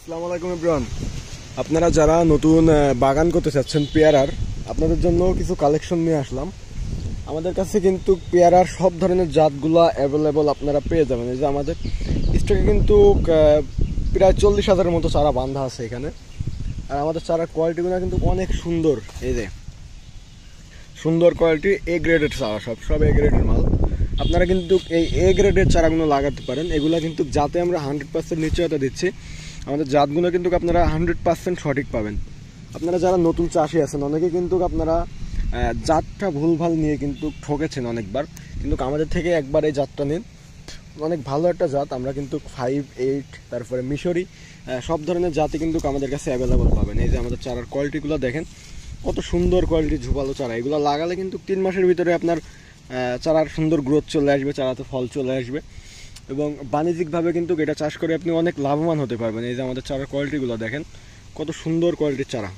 আসসালামু আলাইকুম এভরিওয়ান। আপনারা যারা নতুন বাগান করতে চাচ্ছেন পেয়ারার, আপনাদের জন্য কিছু কালেকশন নিয়ে আসলাম। আমাদের কাছে কিন্তু পেয়ারার সব ধরনের জাতগুলা অ্যাভেলেবল আপনারা পেয়ে যাবেন। এই যে আমাদের স্টকে কিন্তু প্রায় 40,000-এর মতো চারা বাঁধা আছে এখানে। আর আমাদের চারার কোয়ালিটিগুলো কিন্তু অনেক সুন্দর। এই যে সুন্দর কোয়ালিটি, এ গ্রেডের চারা, সব এ গ্রেডের মাল। আপনারা কিন্তু এই এ গ্রেডের চারাগুলো লাগাতে পারেন। এগুলো কিন্তু যাতে আমরা 100% নিশ্চয়তা দিচ্ছি, আমাদের জাতগুলো কিন্তু আপনারা 100% সঠিক পাবেন। আপনারা যারা নতুন চাষি আছেন, অনেকে কিন্তু আপনারা জাতটা ভুলভাল নিয়ে কিন্তু ঠকেছেন অনেকবার, কিন্তু আমাদের থেকে একবার এই জাতটা নিন, অনেক ভালো একটা জাত। আমরা কিন্তু 5, 8 তারপরে মিশরি সব ধরনের জাতি কিন্তু আমাদের কাছে অ্যাভেলেবল পাবেন। এই যে আমাদের চারার কোয়ালিটিগুলো দেখেন, কত সুন্দর কোয়ালিটির ঝোপালো চারা। এগুলো লাগালে কিন্তু 3 মাসের ভিতরে আপনার চারার সুন্দর গ্রোথ চলে আসবে, চারাতে ফল চলে আসবে এবং বাণিজ্যিকভাবে কিন্তু এটা চাষ করে আপনি অনেক লাভবান হতে পারবেন। এই যে আমাদের চারার কোয়ালিটিগুলো দেখেন, কত সুন্দর কোয়ালিটির চারা।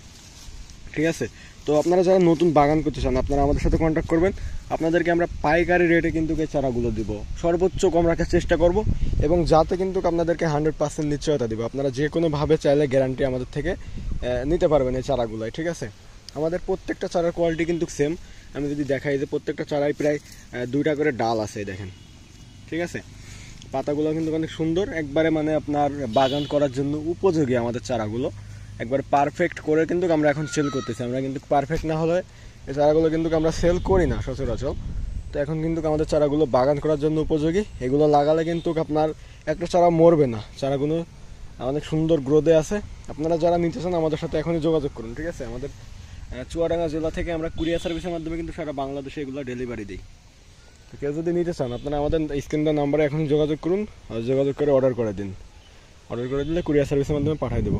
ঠিক আছে, তো আপনারা যারা নতুন বাগান করতে চান, আপনারা আমাদের সাথে কন্ট্যাক্ট করবেন। আপনাদেরকে আমরা পাইকারি রেটে কিন্তু এই চারাগুলো দিব, সর্বোচ্চ কম রাখার চেষ্টা করব এবং যাতে কিন্তু আপনাদেরকে 100% নিশ্চয়তা দিব। আপনারা যে কোনোভাবে চাইলে গ্যারান্টি আমাদের থেকে নিতে পারবেন এই চারাগুলোয়। ঠিক আছে, আমাদের প্রত্যেকটা চারার কোয়ালিটি কিন্তু সেম। আমি যদি দেখাই যে প্রত্যেকটা চারাই প্রায় 2টা করে ডাল আছে, দেখেন। ঠিক আছে, পাতাগুলো কিন্তু অনেক সুন্দর, একবারে মানে আপনার বাগান করার জন্য উপযোগী। আমাদের চারাগুলো একবার পারফেক্ট করে কিন্তু আমরা এখন সেল করতেছি। আমরা কিন্তু পারফেক্ট না হলে এই চারাগুলো কিন্তু আমরা সেল করি না সচরাচর। তো এখন কিন্তু আমাদের চারাগুলো বাগান করার জন্য উপযোগী। এগুলো লাগালে কিন্তু আপনার একটা চারা মরবে না, চারাগুলো অনেক সুন্দর গ্রোথে আছে। আপনারা যারা নিতে চান আমাদের সাথে এখনই যোগাযোগ করুন। ঠিক আছে, আমাদের চুয়াডাঙ্গা জেলা থেকে আমরা কুরিয়ার সার্ভিসের মাধ্যমে কিন্তু সারা বাংলাদেশে এগুলো ডেলিভারি দিই। তো কেউ যদি নিতে চান, আপনারা আমাদের স্ক্রিন দেওয়া নাম্বারে এখন যোগাযোগ করুন, আর যোগাযোগ করে অর্ডার করে দিন। অর্ডার করে দিলে কুরিয়ার সার্ভিসের মাধ্যমে পাঠিয়ে দেবো।